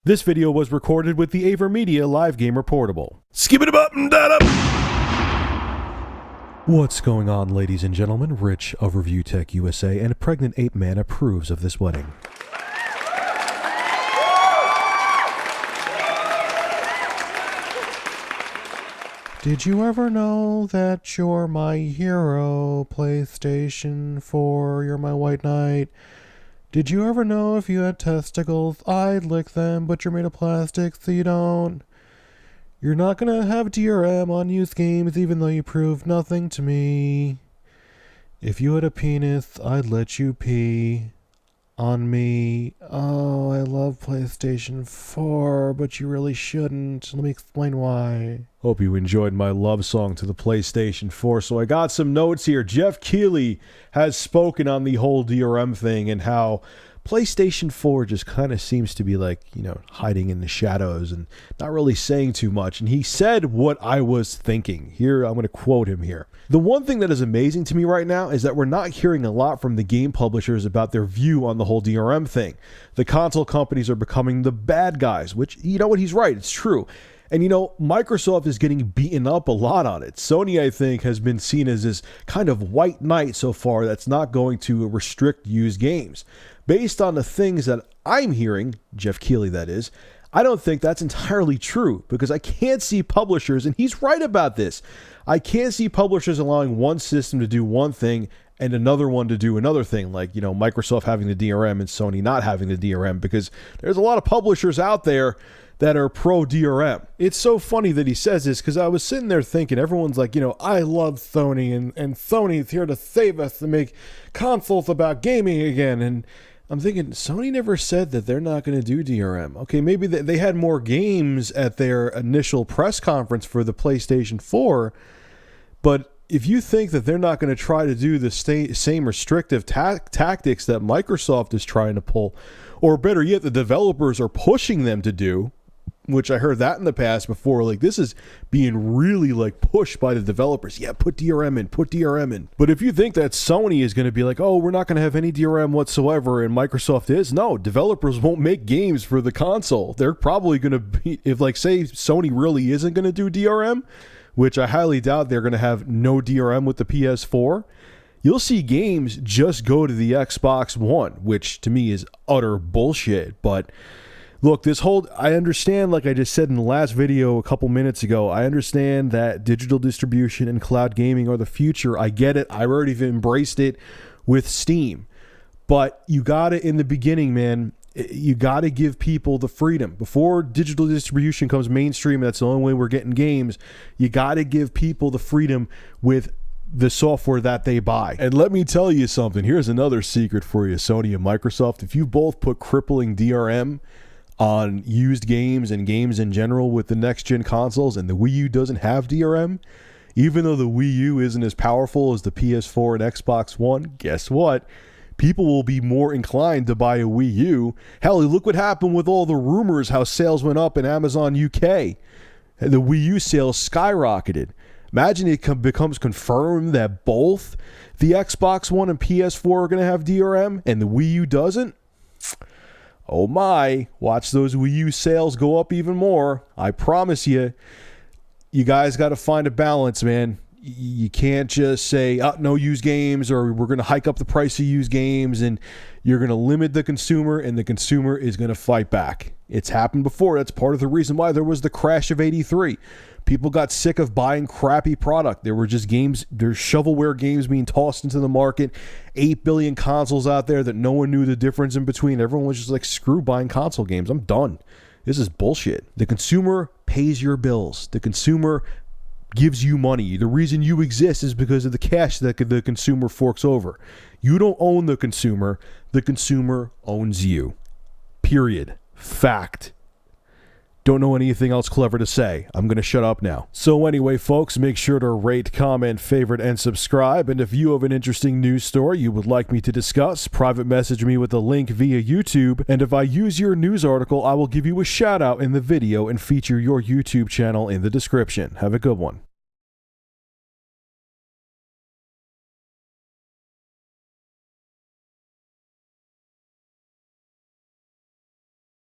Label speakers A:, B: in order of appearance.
A: This video was recorded with the AverMedia Live Gamer Portable. Skip it up and that up! What's going on, ladies and gentlemen? Rich of Review Tech USA and Pregnant Ape Man approves of this wedding. Did you ever know that you're my hero, PlayStation 4, you're my white knight? Did you ever know if you had testicles, I'd lick them, but you're made of plastic, so you don't? You're not gonna have DRM on used games, even though you proved nothing to me. If you had a penis, I'd let you pee on me. Oh, I love PlayStation 4, but you really shouldn't. Let me explain why. Hope you enjoyed my love song to the PlayStation 4. So I got some notes here. Geoff Keighley has spoken on the whole DRM thing and how PlayStation 4 just kind of seems to be like, hiding in the shadows and not really saying too much. And he said what I was thinking. Here, I'm going to quote him here. The one thing that is amazing to me right now is that we're not hearing a lot from the game publishers about their view on the whole DRM thing. The console companies are becoming the bad guys, which, you know what, he's right, it's true. And Microsoft is getting beaten up a lot on it. Sony, I think, has been seen as this kind of white knight so far that's not going to restrict used games. Based on the things that I'm hearing, Geoff Keighley that is, I don't think that's entirely true because I can't see publishers, and he's right about this, I can't see publishers allowing one system to do one thing and another one to do another thing, like, Microsoft having the DRM and Sony not having the DRM, because there's a lot of publishers out there that are pro DRM. It's so funny that he says this because I was sitting there thinking, everyone's like, I love Sony and Sony's here to save us to make consoles about gaming again. And I'm thinking, Sony never said that they're not going to do DRM. Okay, maybe they had more games at their initial press conference for the PlayStation 4, but if you think that they're not going to try to do the same restrictive tactics that Microsoft is trying to pull, or better yet, the developers are pushing them to do, which I heard that in the past before, like this is being really pushed by the developers. Yeah, put DRM in, put DRM in. But if you think that Sony is going to be like, oh, we're not going to have any DRM whatsoever, and Microsoft is, no, developers won't make games for the console. They're probably going to be, if say Sony really isn't going to do DRM, which I highly doubt they're going to have no DRM with the PS4, you'll see games just go to the Xbox One, which to me is utter bullshit. But look, I understand, like I just said in the last video a couple minutes ago, I understand that digital distribution and cloud gaming are the future. I get it. I've already embraced it with Steam. But you got to, in the beginning, man, you got to give people the freedom. Before digital distribution comes mainstream, that's the only way we're getting games, you got to give people the freedom with the software that they buy. And let me tell you something. Here's another secret for you, Sony and Microsoft. If you both put crippling DRM on used games and games in general with the next-gen consoles, and the Wii U doesn't have DRM, even though the Wii U isn't as powerful as the PS4 and Xbox One, guess what? People will be more inclined to buy a Wii U. Hell, look what happened with all the rumors how sales went up in Amazon UK. The Wii U sales skyrocketed. Imagine it becomes confirmed that both the Xbox One and PS4 are going to have DRM and the Wii U doesn't. Oh my, watch those Wii U sales go up even more. I promise you, you guys got to find a balance, man. You can't just say, no used games, or we're going to hike up the price of used games, and you're going to limit the consumer, and the consumer is going to fight back. It's happened before. That's part of the reason why there was the crash of '83. People got sick of buying crappy product. There were just games, there's shovelware games being tossed into the market, 8 billion consoles out there that no one knew the difference in between. Everyone was just like, screw buying console games. I'm done. This is bullshit. The consumer pays your bills. The consumer gives you money. The reason you exist is because of the cash that the consumer forks over. You don't own the consumer owns you. Period. Fact. Don't know anything else clever to say. I'm going to shut up now. So anyway, folks, make sure to rate, comment, favorite, and subscribe. And if you have an interesting news story you would like me to discuss, private message me with a link via YouTube. And if I use your news article, I will give you a shout out in the video and feature your YouTube channel in the description. Have a good one.